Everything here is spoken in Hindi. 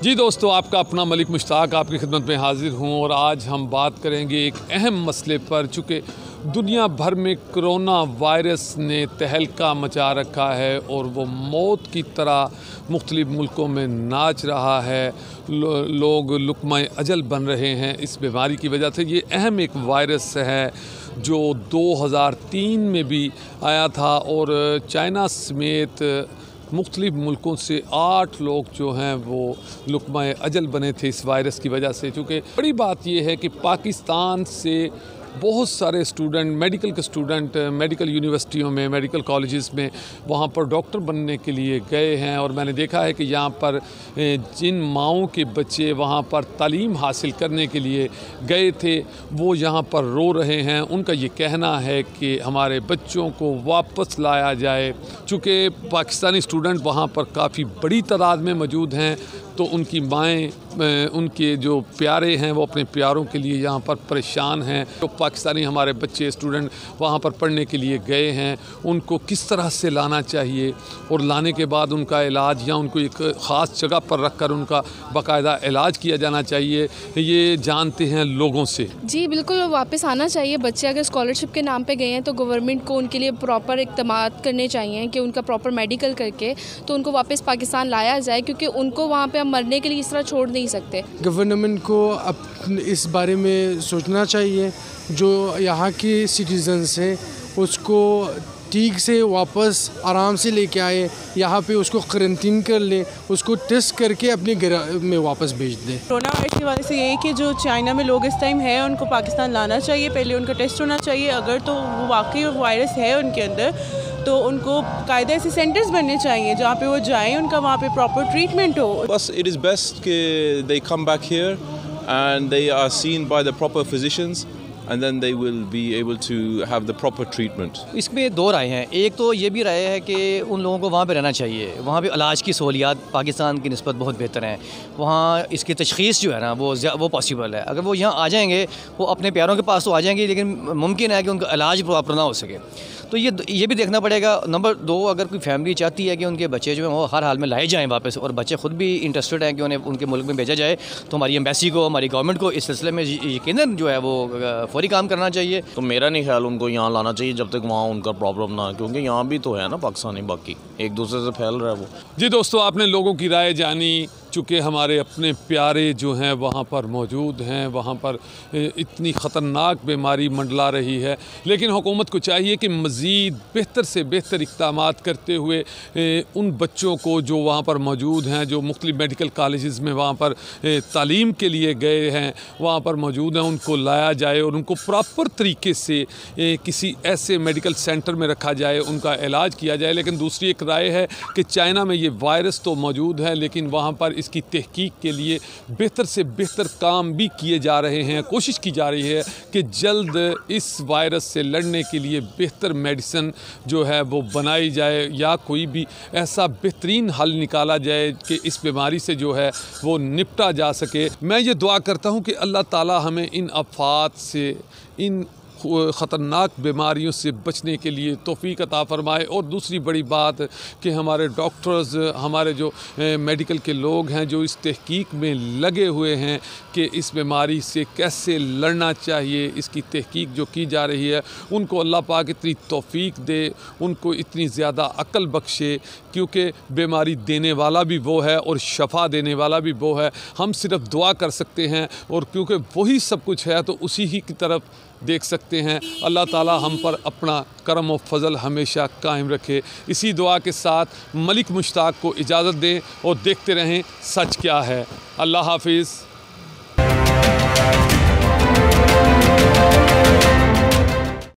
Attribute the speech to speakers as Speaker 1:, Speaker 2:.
Speaker 1: जी दोस्तों, आपका अपना मलिक मुश्ताक आपकी खिदमत में हाज़िर हूँ और आज हम बात करेंगे एक अहम मसले पर। चूँकि दुनिया भर में कोरोना वायरस ने तहलका मचा रखा है और वो मौत की तरह मुख्तलिफ़ मुल्कों में नाच रहा है, लोग लुक़्मा अजल बन रहे हैं इस बीमारी की वजह से। ये अहम एक वायरस है जो 2003 में भी आया था और चाइना समेत मुख्तलिफ़ मुल्कों से 8 लोग जो हैं वो लुक़्मा अजल बने थे इस वायरस की वजह से। चूँकि बड़ी बात यह है कि पाकिस्तान से बहुत सारे स्टूडेंट, मेडिकल के स्टूडेंट मेडिकल यूनिवर्सिटियों में, मेडिकल कॉलेजेस में वहाँ पर डॉक्टर बनने के लिए गए हैं और मैंने देखा है कि यहाँ पर जिन माओं के बच्चे वहाँ पर तालीम हासिल करने के लिए गए थे वो यहाँ पर रो रहे हैं। उनका ये कहना है कि हमारे बच्चों को वापस लाया जाए। चूँकि पाकिस्तानी स्टूडेंट वहाँ पर काफ़ी बड़ी तादाद में मौजूद हैं तो उनकी माएँ, उनके जो प्यारे हैं वो अपने प्यारों के लिए यहाँ पर परेशान हैं। तो पाकिस्तानी हमारे बच्चे स्टूडेंट वहाँ पर पढ़ने के लिए गए हैं, उनको किस तरह से लाना चाहिए और लाने के बाद उनका इलाज या उनको एक ख़ास जगह पर रख कर उनका बाकायदा इलाज किया जाना चाहिए, ये जानते हैं लोगों से।
Speaker 2: जी बिल्कुल, वापस आना चाहिए। बच्चे अगर स्कॉलरशिप के नाम पे गए हैं तो गवर्नमेंट को उनके लिए प्रॉपर इक़दाम करने चाहिए कि उनका प्रॉपर मेडिकल करके तो उनको वापस पाकिस्तान लाया जाए, क्योंकि उनको वहाँ पे हम मरने के लिए इस तरह छोड़ नहीं सकते।
Speaker 3: गवर्नमेंट को अब इस बारे में सोचना चाहिए, जो यहाँ के सिटीजन्स हैं उसको ठीक से वापस आराम से लेके आए, यहाँ पे उसको क्वारंटीन कर लें, उसको टेस्ट करके अपने घर में वापस भेज दें।
Speaker 4: कोरोना वायरस की वजह से यही कि जो चाइना में लोग इस टाइम है उनको पाकिस्तान लाना चाहिए, पहले उनका टेस्ट होना चाहिए। अगर तो वो वाकई वायरस है उनके अंदर तो उनको कायदे से सेंटर्स बनने चाहिए जहाँ पे वो जाएं, उनका वहाँ पे प्रॉपर ट्रीटमेंट हो।
Speaker 5: बस इट इज़ बेस्ट कि they come back here and they are seen by the proper physicians and then they will be able to have the proper treatment.
Speaker 6: इसमें दो राय हैं। एक तो ये भी राय है कि उन लोगों को वहाँ पे रहना चाहिए, वहाँ पे इलाज की सहूलियात पाकिस्तान की निस्बत बहुत बेहतर हैं, वहाँ इसकी तशख़ीस जो है ना वो पॉसिबल है। अगर वो यहाँ आ जाएंगे वो अपने प्यारों के पास तो आ जाएंगे, लेकिन मुमकिन है कि उनका इलाज प्रॉपर ना हो सके। तो ये भी देखना पड़ेगा। नंबर 2, अगर कोई फैमिली चाहती है कि उनके बच्चे जो हैं वो हर हाल में लाए जाएँ वापस और बच्चे ख़ुद भी इंटरेस्टेड हैं कि उन्हें उनके मुल्क में भेजा जाए, तो हमारी एम्बेसी को, हमारी गवर्नमेंट को इस सिलसिले में यकीनन जो है वो फौरी काम करना चाहिए।
Speaker 7: तो मेरा नहीं ख्याल उनको यहाँ लाना चाहिए जब तक वहाँ उनका प्रॉब्लम ना है, क्योंकि यहाँ भी तो है ना पाकिस्तानी, बाकी एक दूसरे से फैल रहा है वो।
Speaker 1: जी दोस्तों, आपने लोगों की राय जानी। चूँकि हमारे अपने प्यारे जो हैं वहाँ पर मौजूद हैं, वहाँ पर इतनी ख़तरनाक बीमारी मंडला रही है, लेकिन हुकूमत को चाहिए कि मज़ीद बेहतर से बेहतर इक़दाम करते हुए उन बच्चों को जो वहाँ पर मौजूद हैं, जो मुख्तलिफ़ मेडिकल कॉलेजेस में वहाँ पर तालीम के लिए गए हैं, वहाँ पर मौजूद हैं, उनको लाया जाए और उनको प्रॉपर तरीके से किसी ऐसे मेडिकल सेंटर में रखा जाए, उनका इलाज किया जाए। लेकिन दूसरी एक राय है कि चाइना में ये वायरस तो मौजूद है, लेकिन वहाँ पर इसकी तहकीक के लिए बेहतर से बेहतर काम भी किए जा रहे हैं। कोशिश की जा रही है कि जल्द इस वायरस से लड़ने के लिए बेहतर मेडिसिन जो है वो बनाई जाए या कोई भी ऐसा बेहतरीन हल निकाला जाए कि इस बीमारी से जो है वो निपटा जा सके। मैं ये दुआ करता हूँ कि अल्लाह ताला हमें इन आफात से, इन ख़तरनाक बीमारियों से बचने के लिए तौफ़ीक अता फ़रमाए। और दूसरी बड़ी बात कि हमारे डॉक्टर्स, हमारे जो मेडिकल के लोग हैं जो इस तहकीक में लगे हुए हैं कि इस बीमारी से कैसे लड़ना चाहिए, इसकी तहकीक जो की जा रही है, उनको अल्लाह पाक इतनी तौफ़ीक दे, उनको इतनी ज़्यादा अक्ल बख्शे, क्योंकि बीमारी देने वाला भी वो है और शफ़ा देने वाला भी वो है। हम सिर्फ़ दुआ कर सकते हैं और क्योंकि वही सब कुछ है तो उसी ही की तरफ देख सकते हैं। अल्लाह ताला हम पर अपना करम और फजल हमेशा कायम रखे। इसी दुआ के साथ मलिक मुश्ताक को इजाज़त दें और देखते रहें सच क्या है। अल्लाह हाफिज़।